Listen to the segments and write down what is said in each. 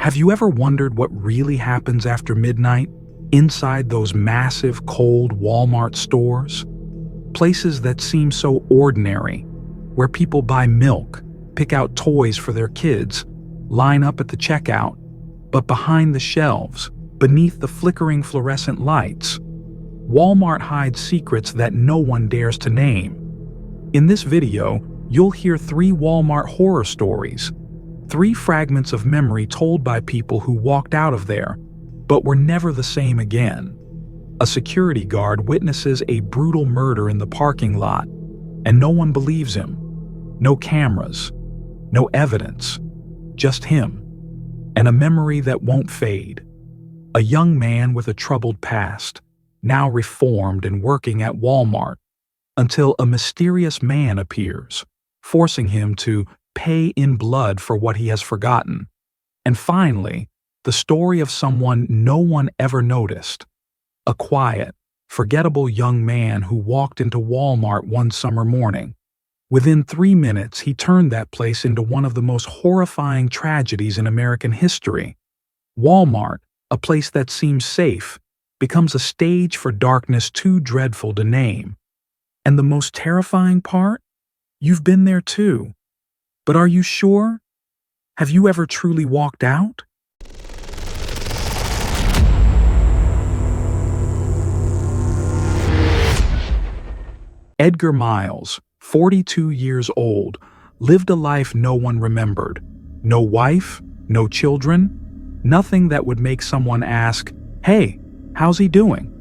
Have you ever wondered what really happens after midnight inside those massive, cold Walmart stores? Places that seem so ordinary, where people buy milk, pick out toys for their kids, line up at the checkout, but behind the shelves, beneath the flickering fluorescent lights, Walmart hides secrets that no one dares to name. In this video, you'll hear 3 Walmart horror stories, 3 fragments of memory told by people who walked out of there, but were never the same again. A security guard witnesses a brutal murder in the parking lot, and no one believes him. No cameras, no evidence, just him, and a memory that won't fade. A young man with a troubled past, now reformed and working at Walmart, until a mysterious man appears, forcing him to pay in blood for what he has forgotten. And finally, the story of someone no one ever noticed. A quiet, forgettable young man who walked into Walmart one summer morning. Within 3 minutes, he turned that place into one of the most horrifying tragedies in American history. Walmart, a place that seems safe, becomes a stage for darkness too dreadful to name. And the most terrifying part? You've been there too. But are you sure? Have you ever truly walked out? Edgar Miles, 42 years old, lived a life no one remembered. No wife, no children, nothing that would make someone ask, "Hey, how's he doing?"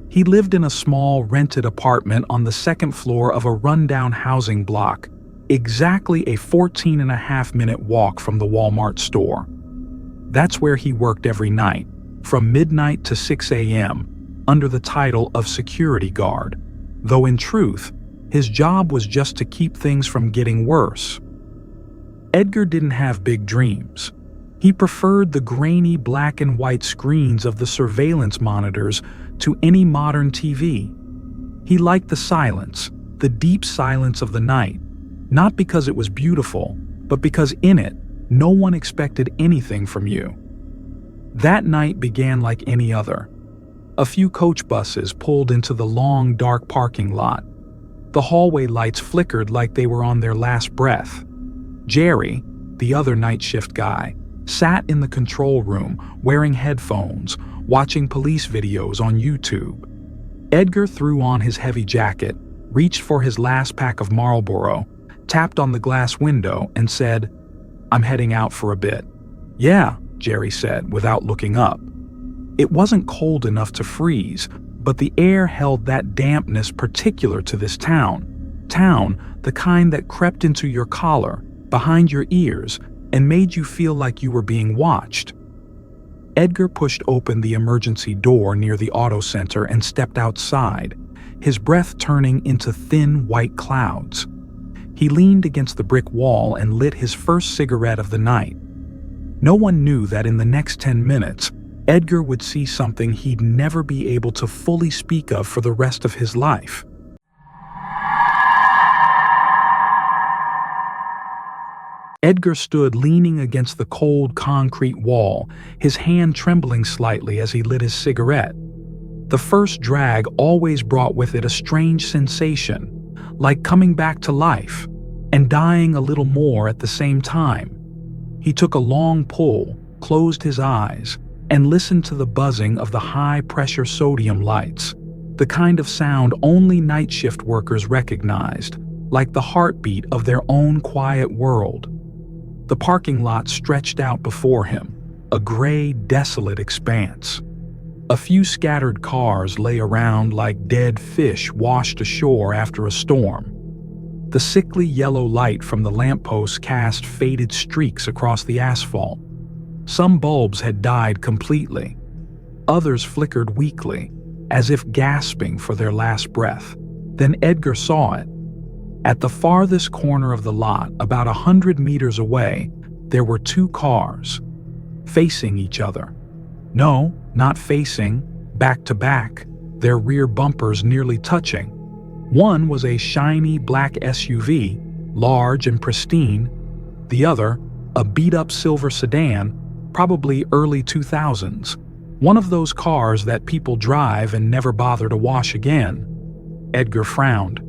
He lived in a small rented apartment on the 2nd floor of a rundown housing block, exactly a 14.5-minute walk from the Walmart store. That's where he worked every night, from midnight to 6 a.m., under the title of security guard, though in truth, his job was just to keep things from getting worse. Edgar didn't have big dreams. He preferred the grainy black and white screens of the surveillance monitors to any modern TV. He liked the silence, the deep silence of the night, not because it was beautiful, but because in it, no one expected anything from you. That night began like any other. A few coach buses pulled into the long, dark parking lot. The hallway lights flickered like they were on their last breath. Jerry, the other night shift guy, sat in the control room wearing headphones, watching police videos on YouTube. Edgar threw on his heavy jacket, reached for his last pack of Marlboro, tapped on the glass window, and said, "I'm heading out for a bit." "Yeah," Jerry said without looking up. It wasn't cold enough to freeze, but the air held that dampness particular to this town. The kind that crept into your collar, behind your ears, and made you feel like you were being watched. Edgar pushed open the emergency door near the auto center and stepped outside, his breath turning into thin white clouds. He leaned against the brick wall and lit his first cigarette of the night. No one knew that in the next 10 minutes, Edgar would see something he'd never be able to fully speak of for the rest of his life. Edgar stood leaning against the cold concrete wall, his hand trembling slightly as he lit his cigarette. The first drag always brought with it a strange sensation, like coming back to life, and dying a little more at the same time. He took a long pull, closed his eyes, and listened to the buzzing of the high-pressure sodium lights, the kind of sound only night shift workers recognized, like the heartbeat of their own quiet world. The parking lot stretched out before him, a gray, desolate expanse. A few scattered cars lay around like dead fish washed ashore after a storm. The sickly yellow light from the lampposts cast faded streaks across the asphalt. Some bulbs had died completely. Others flickered weakly, as if gasping for their last breath. Then Edgar saw it. At the farthest corner of the lot, about 100 meters away, there were 2 cars, facing each other. No, not facing, back to back, their rear bumpers nearly touching. One was a shiny black SUV, large and pristine. The other, a beat-up silver sedan, probably early 2000s. One of those cars that people drive and never bother to wash again. Edgar frowned.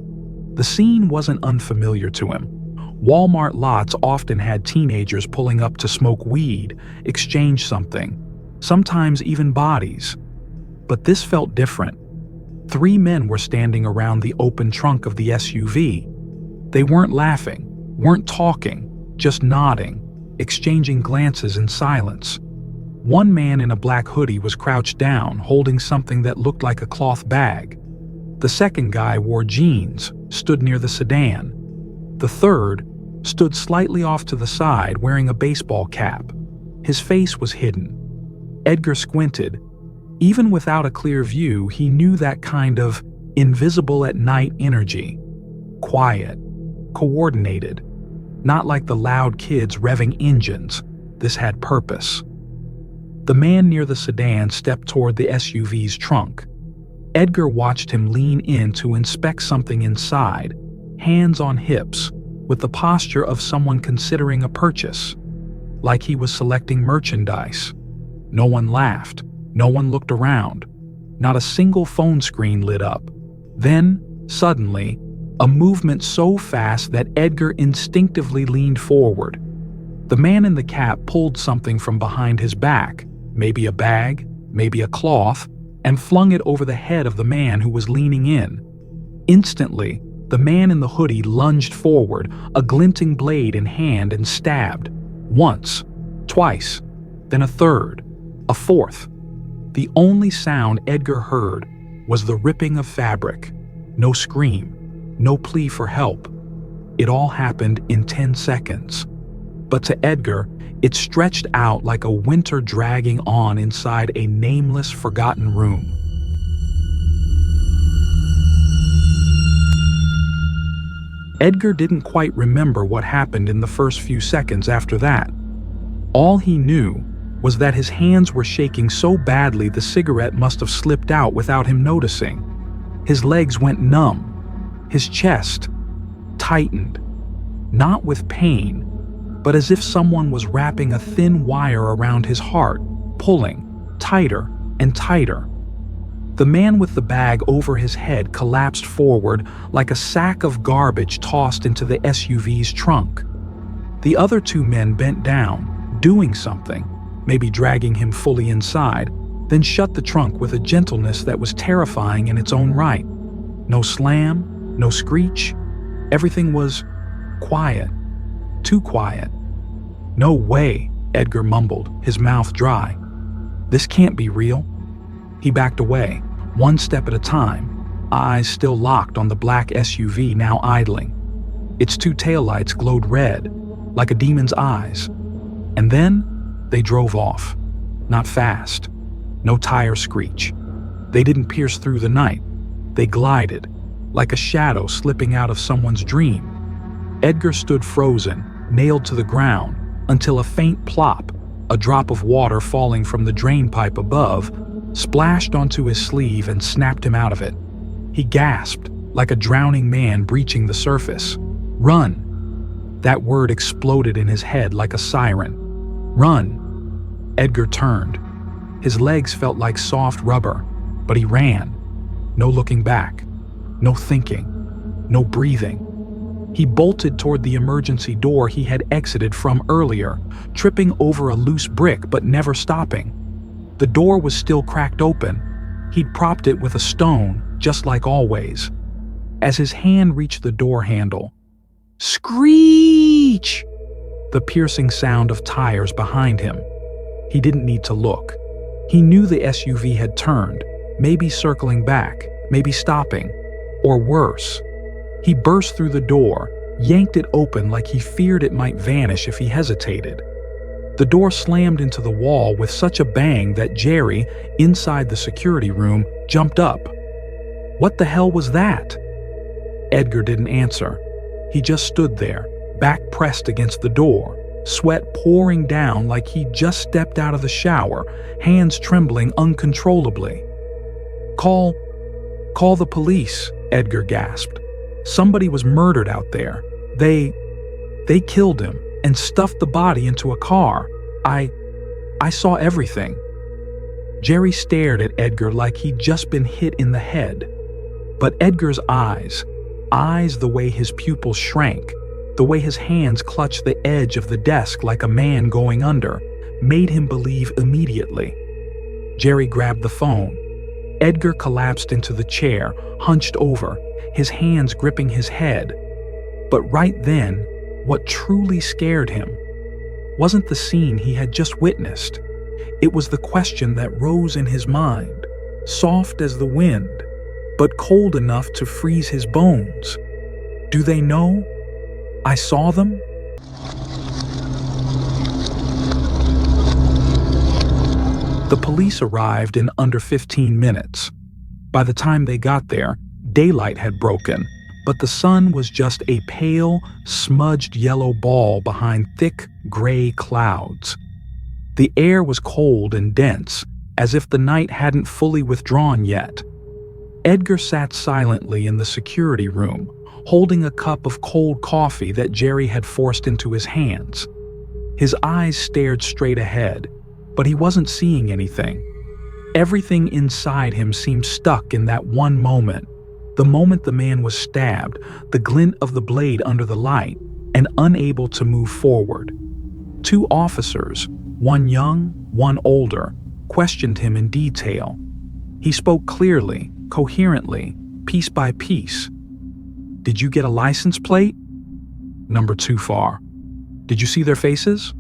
The scene wasn't unfamiliar to him. Walmart lots often had teenagers pulling up to smoke weed, exchange something, sometimes even bodies. But this felt different. 3 men were standing around the open trunk of the SUV. They weren't laughing, weren't talking, just nodding, exchanging glances in silence. One man in a black hoodie was crouched down, holding something that looked like a cloth bag. The second guy wore jeans, stood near the sedan. The third stood slightly off to the side, wearing a baseball cap. His face was hidden. Edgar squinted. Even without a clear view, he knew that kind of invisible-at-night energy. Quiet, coordinated. Not like the loud kids revving engines. This had purpose. The man near the sedan stepped toward the SUV's trunk. Edgar watched him lean in to inspect something inside, hands on hips, with the posture of someone considering a purchase, like he was selecting merchandise. No one laughed. No one looked around. Not a single phone screen lit up. Then, suddenly, a movement so fast that Edgar instinctively leaned forward. The man in the cap pulled something from behind his back, maybe a bag, maybe a cloth, and flung it over the head of the man who was leaning in. Instantly, the man in the hoodie lunged forward, a glinting blade in hand, and stabbed. Once, twice, then a third, a fourth. The only sound Edgar heard was the ripping of fabric. No scream, no plea for help. It all happened in 10 seconds. But to Edgar, it stretched out like a winter dragging on inside a nameless, forgotten room. Edgar didn't quite remember what happened in the first few seconds after that. All he knew was that his hands were shaking so badly the cigarette must have slipped out without him noticing. His legs went numb. His chest tightened, not with pain, but as if someone was wrapping a thin wire around his heart, pulling tighter and tighter. The man with the bag over his head collapsed forward like a sack of garbage tossed into the SUV's trunk. The other 2 men bent down, doing something, maybe dragging him fully inside, then shut the trunk with a gentleness that was terrifying in its own right. No slam, no screech. Everything was quiet. Too quiet. "No way," Edgar mumbled, his mouth dry. "This can't be real." He backed away, one step at a time, eyes still locked on the black SUV now idling. Its 2 taillights glowed red, like a demon's eyes. And then they drove off. Not fast. No tire screech. They didn't pierce through the night. They glided, like a shadow slipping out of someone's dream. Edgar stood frozen, nailed to the ground, until a faint plop, a drop of water falling from the drain pipe above, splashed onto his sleeve and snapped him out of it. He gasped, like a drowning man breaching the surface. "Run!" That word exploded in his head like a siren. "Run!" Edgar turned. His legs felt like soft rubber, but he ran. No looking back. No thinking. No breathing. He bolted toward the emergency door he had exited from earlier, tripping over a loose brick but never stopping. The door was still cracked open. He'd propped it with a stone, just like always. As his hand reached the door handle, screech! The piercing sound of tires behind him. He didn't need to look. He knew the SUV had turned, maybe circling back, maybe stopping, or worse. He burst through the door, yanked it open like he feared it might vanish if he hesitated. The door slammed into the wall with such a bang that Jerry, inside the security room, jumped up. What the hell was that? Edgar didn't answer. He just stood there, back pressed against the door, sweat pouring down like he'd just stepped out of the shower, hands trembling uncontrollably. Call the police," Edgar gasped. "Somebody was murdered out there. They killed him and stuffed the body into a car. I saw everything." Jerry stared at Edgar like he'd just been hit in the head. But Edgar's eyes the way his pupils shrank, the way his hands clutched the edge of the desk like a man going under, made him believe immediately. Jerry grabbed the phone. Edgar collapsed into the chair, hunched over, his hands gripping his head. But right then, what truly scared him wasn't the scene he had just witnessed. It was the question that rose in his mind, soft as the wind, but cold enough to freeze his bones. Do they know I saw them? The police arrived in under 15 minutes. By the time they got there, daylight had broken, but the sun was just a pale, smudged yellow ball behind thick, gray clouds. The air was cold and dense, as if the night hadn't fully withdrawn yet. Edgar sat silently in the security room, holding a cup of cold coffee that Jerry had forced into his hands. His eyes stared straight ahead, but he wasn't seeing anything. Everything inside him seemed stuck in that one moment, the moment the man was stabbed, the glint of the blade under the light, and unable to move forward. Two officers, one young, one older, questioned him in detail. He spoke clearly, coherently, piece by piece. "Did you get a license plate?" "Number too far." "Did you see their faces?"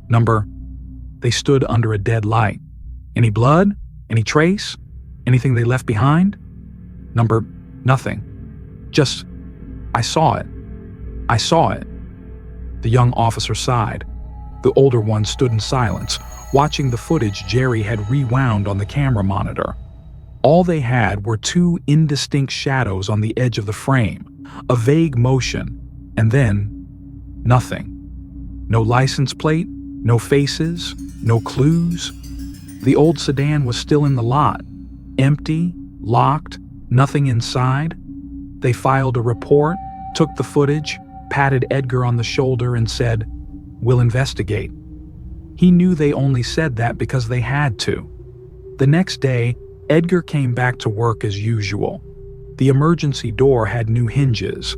"Number..." They stood under a dead light. "Any blood? Any trace? Anything they left behind?" "Number... nothing. Just... I saw it. I saw it." The young officer sighed. The older one stood in silence, watching the footage Jerry had rewound on the camera monitor. All they had were two indistinct shadows on the edge of the frame, a vague motion, and then nothing. No license plate, no faces, no clues. The old sedan was still in the lot, empty, locked, nothing inside. They filed a report, took the footage, patted Edgar on the shoulder and said, "We'll investigate." He knew they only said that because they had to. The next day, Edgar came back to work as usual. The emergency door had new hinges.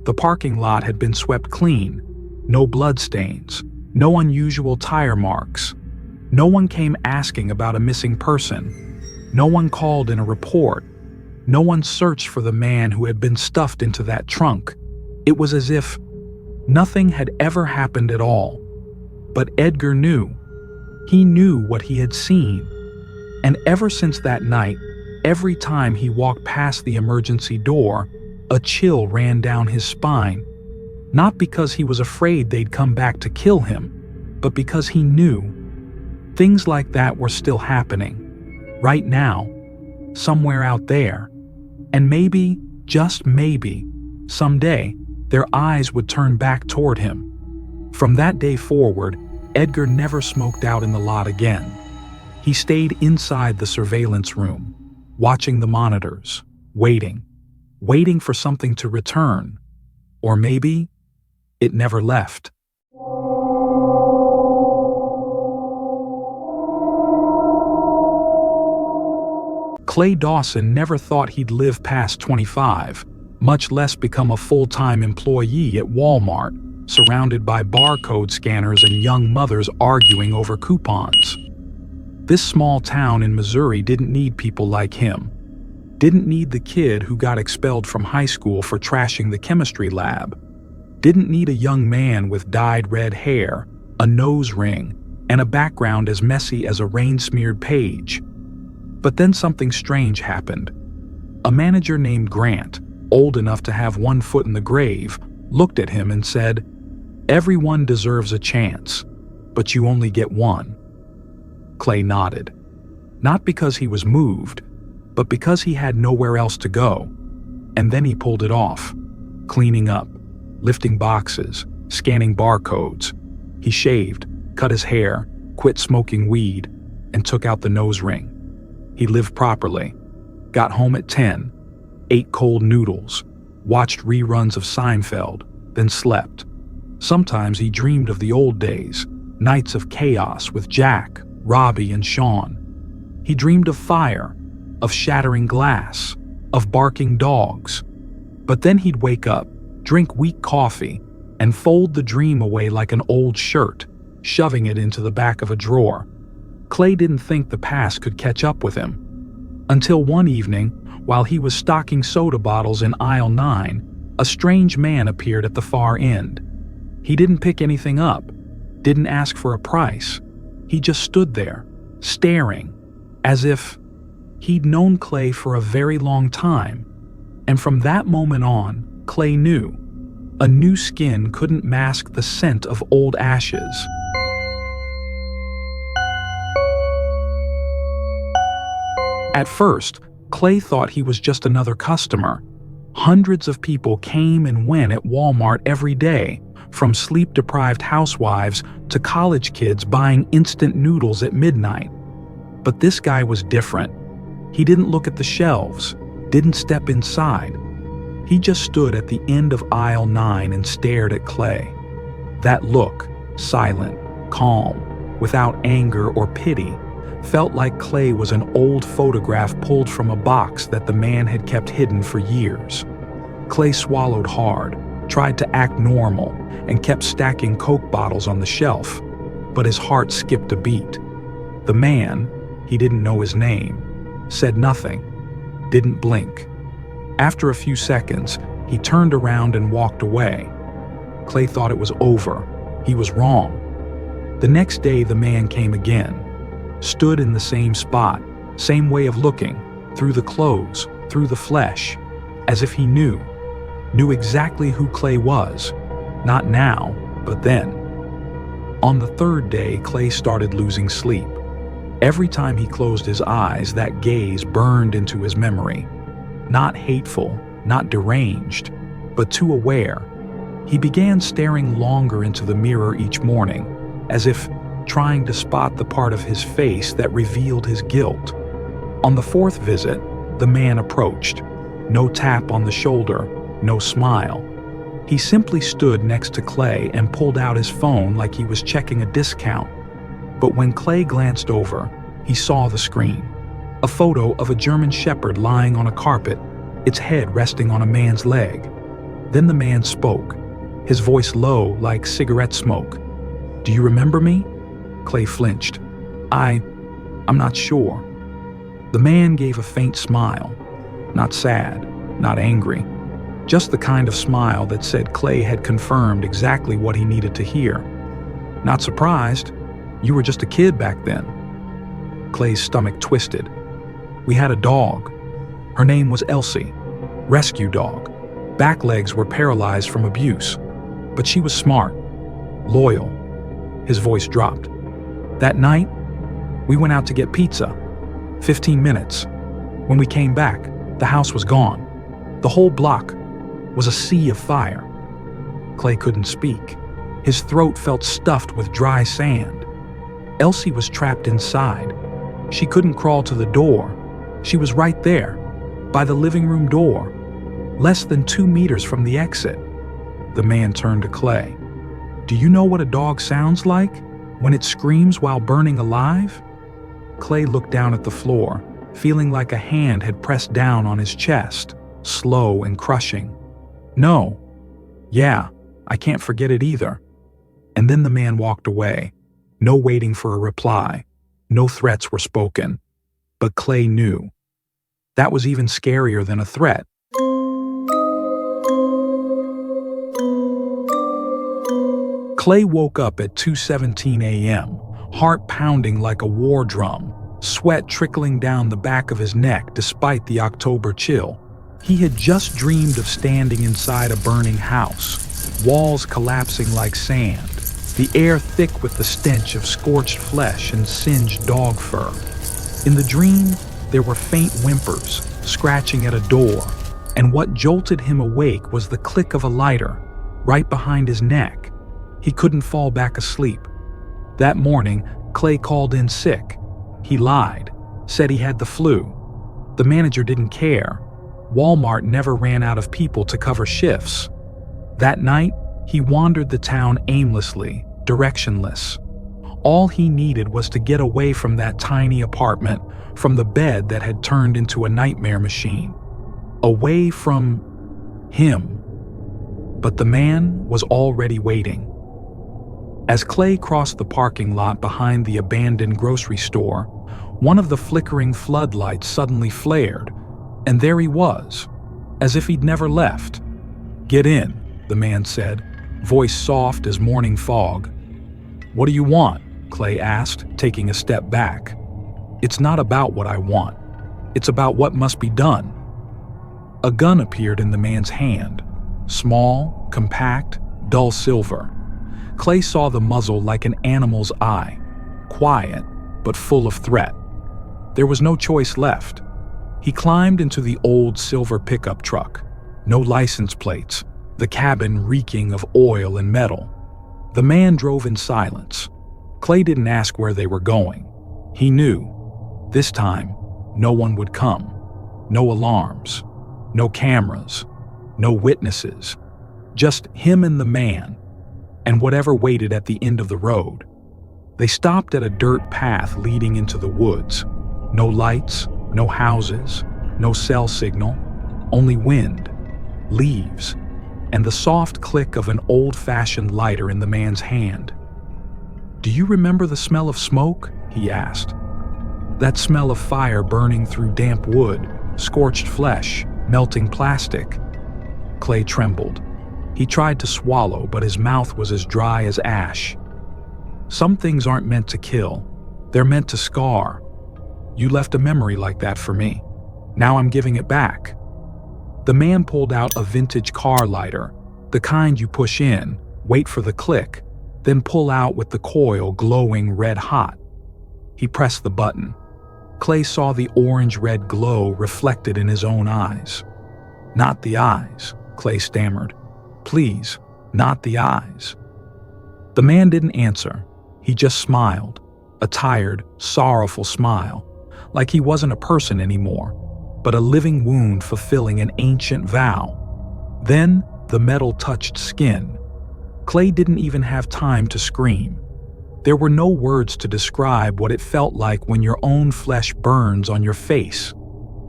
The parking lot had been swept clean. No bloodstains. No unusual tire marks. No one came asking about a missing person. No one called in a report. No one searched for the man who had been stuffed into that trunk. It was as if nothing had ever happened at all. But Edgar knew. He knew what he had seen. And ever since that night, every time he walked past the emergency door, a chill ran down his spine. Not because he was afraid they'd come back to kill him, but because he knew things like that were still happening, right now, somewhere out there. And maybe, just maybe, someday, their eyes would turn back toward him. From that day forward, Edgar never smoked out in the lot again. He stayed inside the surveillance room, watching the monitors, waiting for something to return. Or maybe it never left. Clay Dawson never thought he'd live past 25, much less become a full-time employee at Walmart, surrounded by barcode scanners and young mothers arguing over coupons. This small town in Missouri didn't need people like him. Didn't need the kid who got expelled from high school for trashing the chemistry lab. Didn't need a young man with dyed red hair, a nose ring, and a background as messy as a rain-smeared page. But then something strange happened. A manager named Grant, old enough to have one foot in the grave, looked at him and said, "Everyone deserves a chance, but you only get one." Clay nodded. Not because he was moved, but because he had nowhere else to go. And then he pulled it off, cleaning up, lifting boxes, scanning barcodes. He shaved, cut his hair, quit smoking weed, and took out the nose ring. He lived properly, got home at 10, ate cold noodles, watched reruns of Seinfeld, then slept. Sometimes he dreamed of the old days, Nights of chaos with Jack, Robbie, and Sean. He dreamed of fire, of shattering glass, of barking dogs. But then he'd wake up, drink weak coffee, and fold the dream away like an old shirt, shoving it into the back of a drawer. Clay didn't think the past could catch up with him. Until one evening, while he was stocking soda bottles in aisle 9, a strange man appeared at the far end. He didn't pick anything up, didn't ask for a price. He just stood there, staring, as if he'd known Clay for a very long time. And from that moment on, Clay knew. A new skin couldn't mask the scent of old ashes. At first, Clay thought he was just another customer. Hundreds of people came and went at Walmart every day, from sleep-deprived housewives to college kids buying instant noodles at midnight. But this guy was different. He didn't look at the shelves, didn't step inside. He just stood at the end of aisle 9 and stared at Clay. That look, silent, calm, without anger or pity, felt like Clay was an old photograph pulled from a box that the man had kept hidden for years. Clay swallowed hard, tried to act normal, and kept stacking Coke bottles on the shelf, but his heart skipped a beat. The man, he didn't know his name, said nothing, didn't blink. After a few seconds, he turned around and walked away. Clay thought it was over. He was wrong. The next day, the man came again, stood in the same spot, same way of looking, through the clothes, through the flesh, as if he knew exactly who Clay was. Not now, but then. On the third day, Clay started losing sleep. Every time he closed his eyes, that gaze burned into his memory. Not hateful, not deranged, but too aware. He began staring longer into the mirror each morning, as if trying to spot the part of his face that revealed his guilt. On the fourth visit, the man approached. No tap on the shoulder, no smile. He simply stood next to Clay and pulled out his phone like he was checking a discount. But when Clay glanced over, he saw the screen. A photo of a German shepherd lying on a carpet, its head resting on a man's leg. Then the man spoke, his voice low like cigarette smoke. "Do you remember me?" Clay flinched. I'm not sure." The man gave a faint smile. Not sad, not angry. Just the kind of smile that said Clay had confirmed exactly what he needed to hear. "Not surprised. You were just a kid back then." Clay's stomach twisted. "We had a dog. Her name was Elsie. Rescue dog. Back legs were paralyzed from abuse. But she was smart. Loyal." His voice dropped. "That night, we went out to get pizza. 15 minutes. When we came back, the house was gone. The whole block was a sea of fire." Clay couldn't speak. His throat felt stuffed with dry sand. Elsie was trapped inside. She couldn't crawl to the door. She was right there, by the living room door, less than 2 meters from the exit. The man turned to Clay. "Do you know what a dog sounds like when it screams while burning alive?" Clay looked down at the floor, feeling like a hand had pressed down on his chest, slow and crushing. "No. Yeah, I can't forget it either." And then the man walked away. No waiting for a reply. No threats were spoken. But Clay knew. That was even scarier than a threat. Clay woke up at 2:17 a.m., heart pounding like a war drum, sweat trickling down the back of his neck despite the October chill. He had just dreamed of standing inside a burning house, walls collapsing like sand, the air thick with the stench of scorched flesh and singed dog fur. In the dream, there were faint whimpers, scratching at a door, and what jolted him awake was the click of a lighter, right behind his neck. He couldn't fall back asleep. That morning, Clay called in sick. He lied, said he had the flu. The manager didn't care. Walmart never ran out of people to cover shifts. That night, he wandered the town aimlessly, directionless. All he needed was to get away from that tiny apartment, from the bed that had turned into a nightmare machine. Away from him. But the man was already waiting. As Clay crossed the parking lot behind the abandoned grocery store, one of the flickering floodlights suddenly flared, and there he was, as if he'd never left. "Get in," the man said, voice soft as morning fog. "What do you want?" Clay asked, taking a step back. "It's not about what I want. It's about what must be done." A gun appeared in the man's hand, small, compact, dull silver. Clay saw the muzzle like an animal's eye, quiet but full of threat. There was no choice left. He climbed into the old silver pickup truck. No license plates, the cabin reeking of oil and metal. The man drove in silence. Clay didn't ask where they were going. He knew. This time, no one would come. No alarms. No cameras. No witnesses. Just him and the man, and whatever waited at the end of the road. They stopped at a dirt path leading into the woods. No lights, no houses, no cell signal, only wind, leaves, and the soft click of an old-fashioned lighter in the man's hand. "Do you remember the smell of smoke?" he asked. "That smell of fire burning through damp wood, scorched flesh, melting plastic." Clay trembled. He tried to swallow, but his mouth was as dry as ash. "Some things aren't meant to kill. They're meant to scar. You left a memory like that for me. Now I'm giving it back." The man pulled out a vintage car lighter, the kind you push in, wait for the click, then pull out with the coil glowing red hot. He pressed the button. Clay saw the orange-red glow reflected in his own eyes. "Not the eyes," Clay stammered. "Please, not the eyes." The man didn't answer. He just smiled, a tired, sorrowful smile, like he wasn't a person anymore, but a living wound fulfilling an ancient vow. Then the metal touched skin. Clay didn't even have time to scream. There were no words to describe what it felt like when your own flesh burns on your face.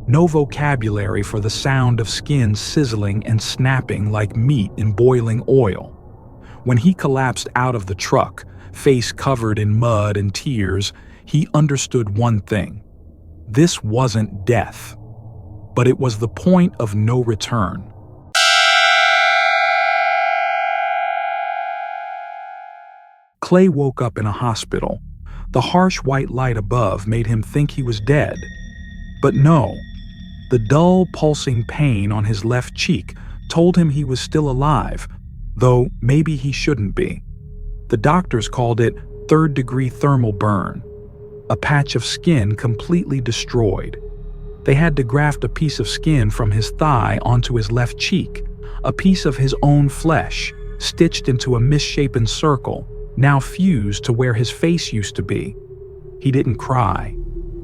No vocabulary for the sound of skin sizzling and snapping like meat in boiling oil. When he collapsed out of the truck, face covered in mud and tears, he understood one thing. This wasn't death, but it was the point of no return. Clay woke up in a hospital. The harsh white light above made him think he was dead. But no. The dull, pulsing pain on his left cheek told him he was still alive, though maybe he shouldn't be. The doctors called it third-degree thermal burn, a patch of skin completely destroyed. They had to graft a piece of skin from his thigh onto his left cheek, a piece of his own flesh, stitched into a misshapen circle, now fused to where his face used to be. He didn't cry.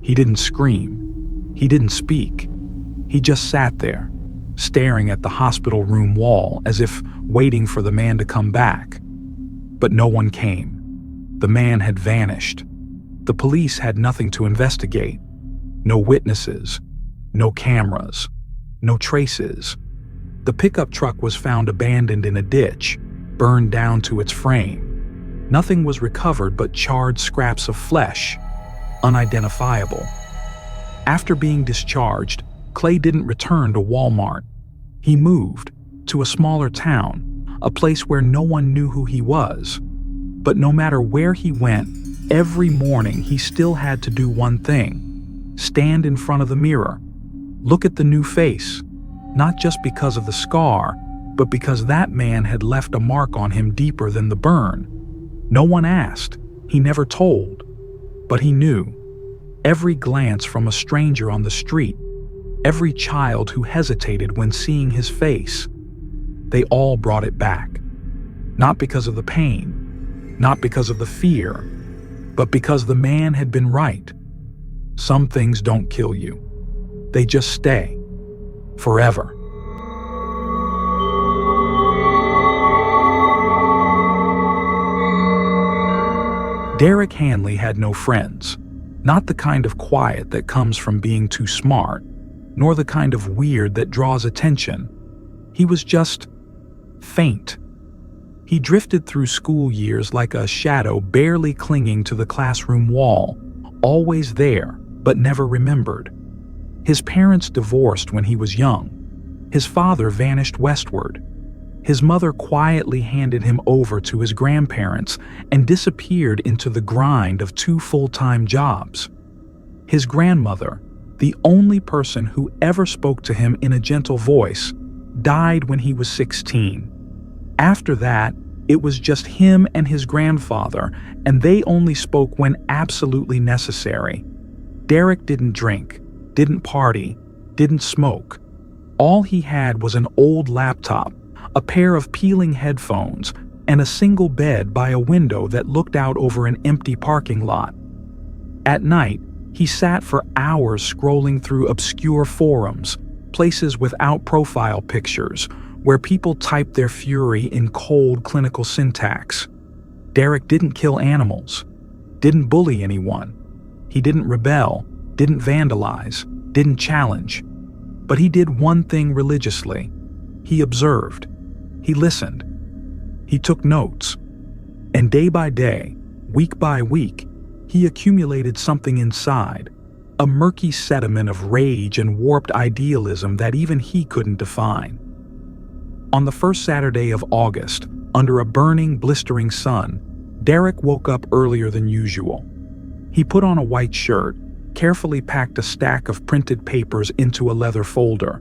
He didn't scream. He didn't speak. He just sat there, staring at the hospital room wall as if waiting for the man to come back. But no one came. The man had vanished. The police had nothing to investigate. No witnesses, no cameras, no traces. The pickup truck was found abandoned in a ditch, burned down to its frame. Nothing was recovered but charred scraps of flesh, unidentifiable. After being discharged, Clay didn't return to Walmart. He moved to a smaller town, a place where no one knew who he was. But no matter where he went, every morning he still had to do one thing: stand in front of the mirror, look at the new face, not just because of the scar, but because that man had left a mark on him deeper than the burn. No one asked, he never told, but he knew. Every glance from a stranger on the street, every child who hesitated when seeing his face, they all brought it back. Not because of the pain, not because of the fear, but because the man had been right. Some things don't kill you. They just stay. Forever. Derek Hanley had no friends, not the kind of quiet that comes from being too smart, nor the kind of weird that draws attention. He was just faint. He drifted through school years like a shadow barely clinging to the classroom wall, always there, but never remembered. His parents divorced when he was young. His father vanished westward. His mother quietly handed him over to his grandparents and disappeared into the grind of 2 full-time jobs. His grandmother, the only person who ever spoke to him in a gentle voice, died when he was 16. After that, it was just him and his grandfather, and they only spoke when absolutely necessary. Derek didn't drink, didn't party, didn't smoke. All he had was an old laptop, a pair of peeling headphones, and a single bed by a window that looked out over an empty parking lot. At night, he sat for hours scrolling through obscure forums, places without profile pictures, where people typed their fury in cold clinical syntax. Derek didn't kill animals, didn't bully anyone. He didn't rebel, didn't vandalize, didn't challenge. But he did one thing religiously. He observed. He listened. He took notes. And day by day, week by week, he accumulated something inside, a murky sediment of rage and warped idealism that even he couldn't define. On the first Saturday of August, under a burning, blistering sun, Derek woke up earlier than usual. He put on a white shirt, carefully packed a stack of printed papers into a leather folder.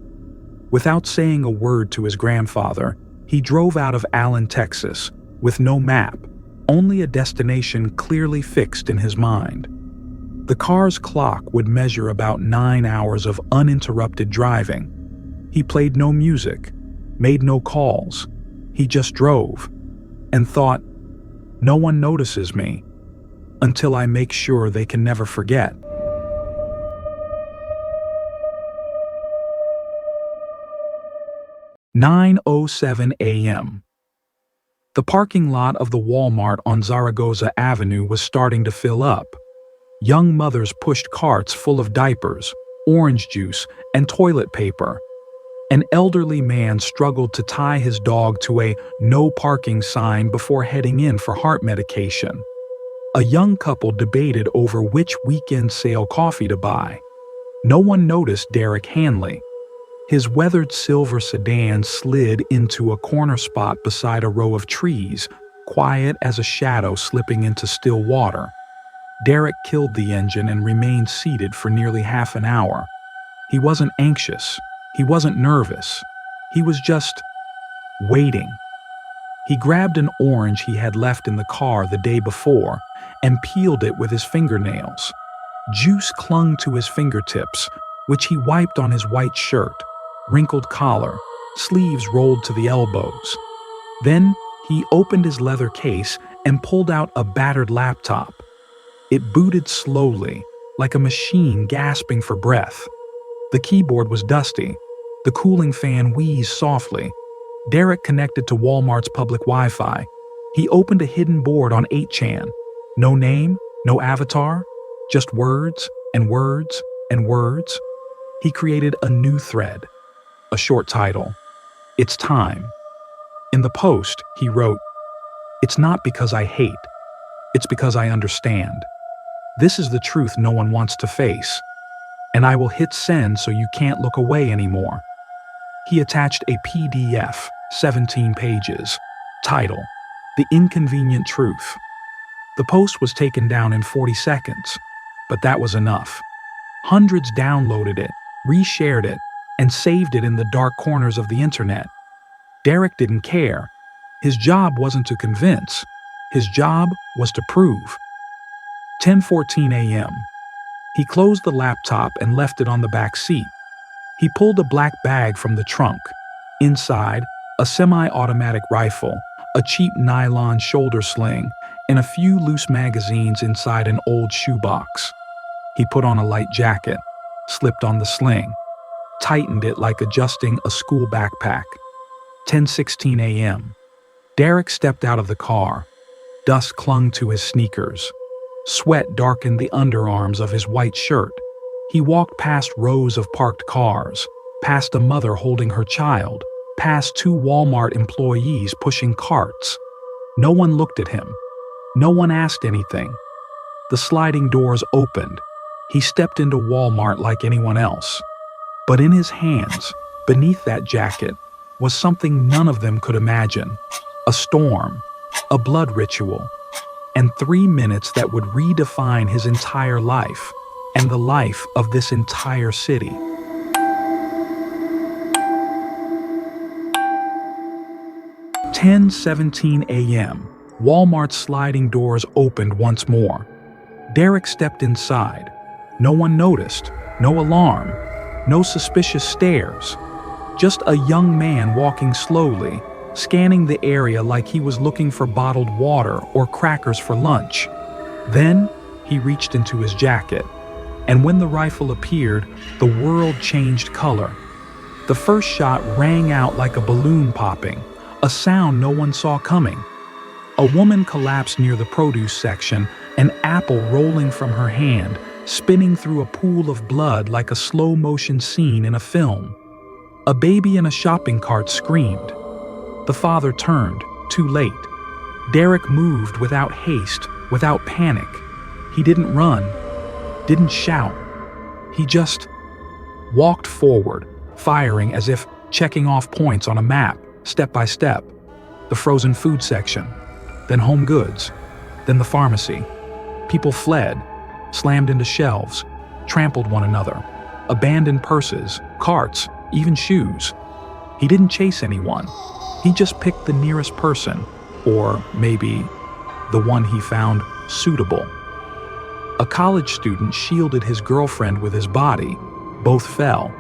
Without saying a word to his grandfather, he drove out of Allen, Texas, with no map, only a destination clearly fixed in his mind. The car's clock would measure about 9 hours of uninterrupted driving. He played no music, made no calls. He just drove and thought, "No one notices me until I make sure they can never forget." "9:07 a.m. The parking lot of the Walmart on Zaragoza Avenue was starting to fill up. Young mothers pushed carts full of diapers, orange juice, and toilet paper. An elderly man struggled to tie his dog to a "no parking" sign before heading in for heart medication. A young couple debated over which weekend sale coffee to buy. No one noticed Derek Hanley. His weathered silver sedan slid into a corner spot beside a row of trees, quiet as a shadow slipping into still water. Derek killed the engine and remained seated for nearly half an hour. He wasn't anxious. He wasn't nervous. He was just waiting. He grabbed an orange he had left in the car the day before and peeled it with his fingernails. Juice clung to his fingertips, which he wiped on his white shirt, wrinkled collar, sleeves rolled to the elbows. Then he opened his leather case and pulled out a battered laptop. It booted slowly, like a machine gasping for breath. The keyboard was dusty. The cooling fan wheezed softly. Derek connected to Walmart's public Wi-Fi. He opened a hidden board on 8chan. No name, no avatar, just words and words and words. He created a new thread. A short title, "It's Time." In the post, he wrote, "It's not because I hate. It's because I understand. This is the truth no one wants to face. And I will hit send so you can't look away anymore." He attached a PDF, 17 pages, title, "The Inconvenient Truth." The post was taken down in 40 seconds, but that was enough. Hundreds downloaded it, reshared it, and saved it in the dark corners of the internet. Derek didn't care. His job wasn't to convince. His job was to prove. 10:14 a.m. He closed the laptop and left it on the back seat. He pulled a black bag from the trunk. Inside, a semi-automatic rifle, a cheap nylon shoulder sling, and a few loose magazines inside an old shoebox. He put on a light jacket, slipped on the sling, tightened it like adjusting a school backpack. 10:16 a.m. Derek stepped out of the car. Dust clung to his sneakers. Sweat darkened the underarms of his white shirt. He walked past rows of parked cars, past a mother holding her child, past two Walmart employees pushing carts. No one looked at him. No one asked anything. The sliding doors opened. He stepped into Walmart like anyone else. But in his hands, beneath that jacket, was something none of them could imagine. A storm, a blood ritual, and 3 minutes that would redefine his entire life and the life of this entire city. At 10:17 a.m., Walmart's sliding doors opened once more. Derek stepped inside. No one noticed, no alarm, no suspicious stares. Just a young man walking slowly, scanning the area like he was looking for bottled water or crackers for lunch. Then he reached into his jacket, and when the rifle appeared, the world changed color. The first shot rang out like a balloon popping, a sound no one saw coming. A woman collapsed near the produce section, an apple rolling from her hand, spinning through a pool of blood like a slow-motion scene in a film. A baby in a shopping cart screamed. The father turned, too late. Derek moved without haste, without panic. He didn't run, didn't shout. He just walked forward, firing as if checking off points on a map, step by step. The frozen food section, then home goods, then the pharmacy. People fled, slammed into shelves, trampled one another, abandoned purses, carts, even shoes. He didn't chase anyone. He just picked the nearest person, or maybe the one he found suitable. A college student shielded his girlfriend with his body. Both fell.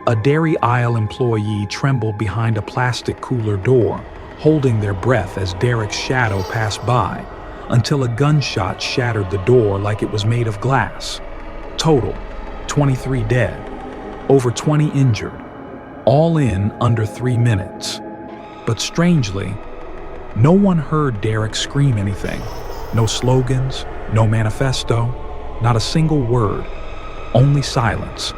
A dairy aisle employee trembled behind a plastic cooler door, holding their breath as Derek's shadow passed by, until a gunshot shattered the door like it was made of glass. Total, 23 dead, over 20 injured, all in under 3 minutes. But strangely, no one heard Derek scream anything. No slogans, no manifesto, not a single word, only silence.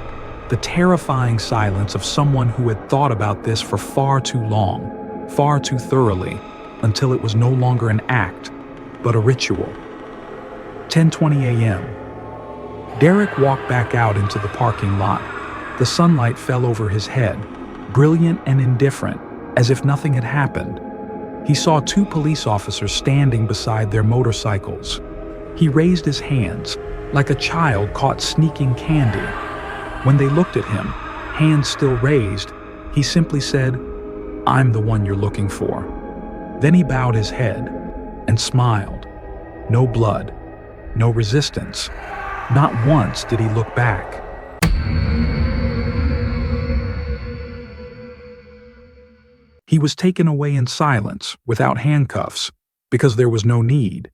The terrifying silence of someone who had thought about this for far too long, far too thoroughly, until it was no longer an act, but a ritual. 10:20 a.m. Derek walked back out into the parking lot. The sunlight fell over his head, brilliant and indifferent, as if nothing had happened. He saw two police officers standing beside their motorcycles. He raised his hands, like a child caught sneaking candy. When they looked at him, hands still raised, he simply said, "I'm the one you're looking for." Then he bowed his head and smiled. No blood, no resistance. Not once did he look back. He was taken away in silence, without handcuffs, because there was no need.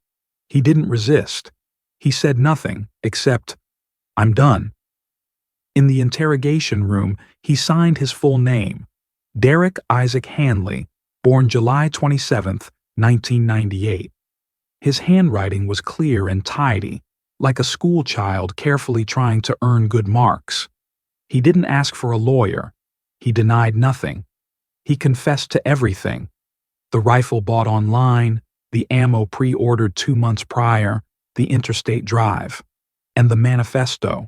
He didn't resist. He said nothing except, "I'm done." In the interrogation room, he signed his full name, Derek Isaac Hanley, born July 27, 1998. His handwriting was clear and tidy, like a schoolchild carefully trying to earn good marks. He didn't ask for a lawyer. He denied nothing. He confessed to everything. The rifle bought online, the ammo pre-ordered 2 months prior, the interstate drive, and the manifesto.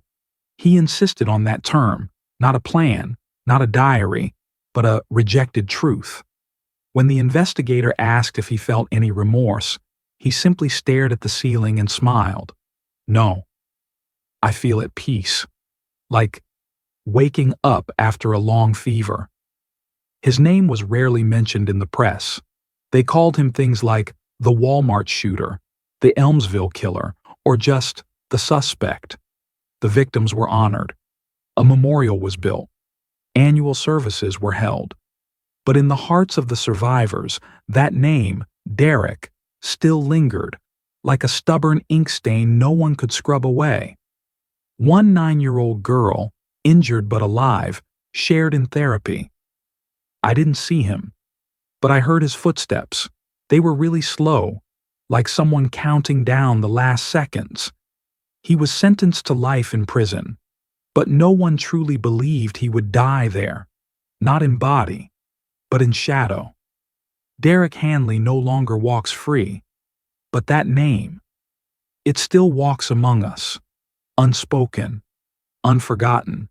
He insisted on that term, not a plan, not a diary, but a rejected truth. When the investigator asked if he felt any remorse, he simply stared at the ceiling and smiled. "No. I feel at peace. Like waking up after a long fever." His name was rarely mentioned in the press. They called him things like the Walmart shooter, the Elmsville killer, or just the suspect. The victims were honored. A memorial was built. Annual services were held. But in the hearts of the survivors, that name, Derek, still lingered, like a stubborn ink stain no one could scrub away. One 9-year-old girl, injured but alive, shared in therapy. "I didn't see him, but I heard his footsteps. They were really slow, like someone counting down the last seconds. He was sentenced to life in prison, but no one truly believed he would die there, not in body, but in shadow. Derek Hanley no longer walks free, but that name, it still walks among us, unspoken, unforgotten,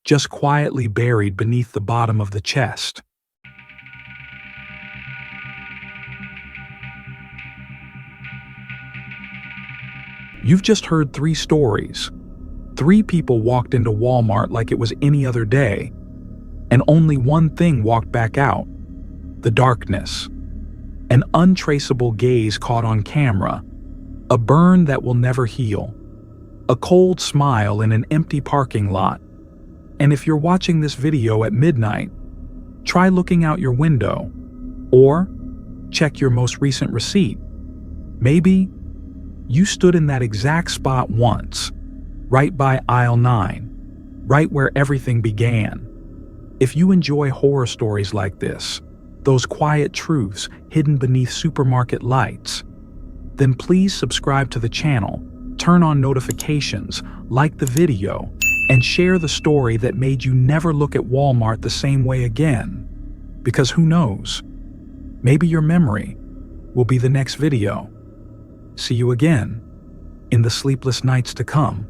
just quietly buried beneath the bottom of the chest. You've just heard 3 stories. 3 people walked into Walmart like it was any other day, and only one thing walked back out: the darkness. An untraceable gaze caught on camera, a burn that will never heal, a cold smile in an empty parking lot. And if you're watching this video at midnight, try looking out your window, or check your most recent receipt. Maybe you stood in that exact spot once, right by aisle 9, right where everything began. If you enjoy horror stories like this, those quiet truths hidden beneath supermarket lights, then please subscribe to the channel, turn on notifications, like the video, and share the story that made you never look at Walmart the same way again. Because who knows? Maybe your memory will be the next video. See you again in the sleepless nights to come.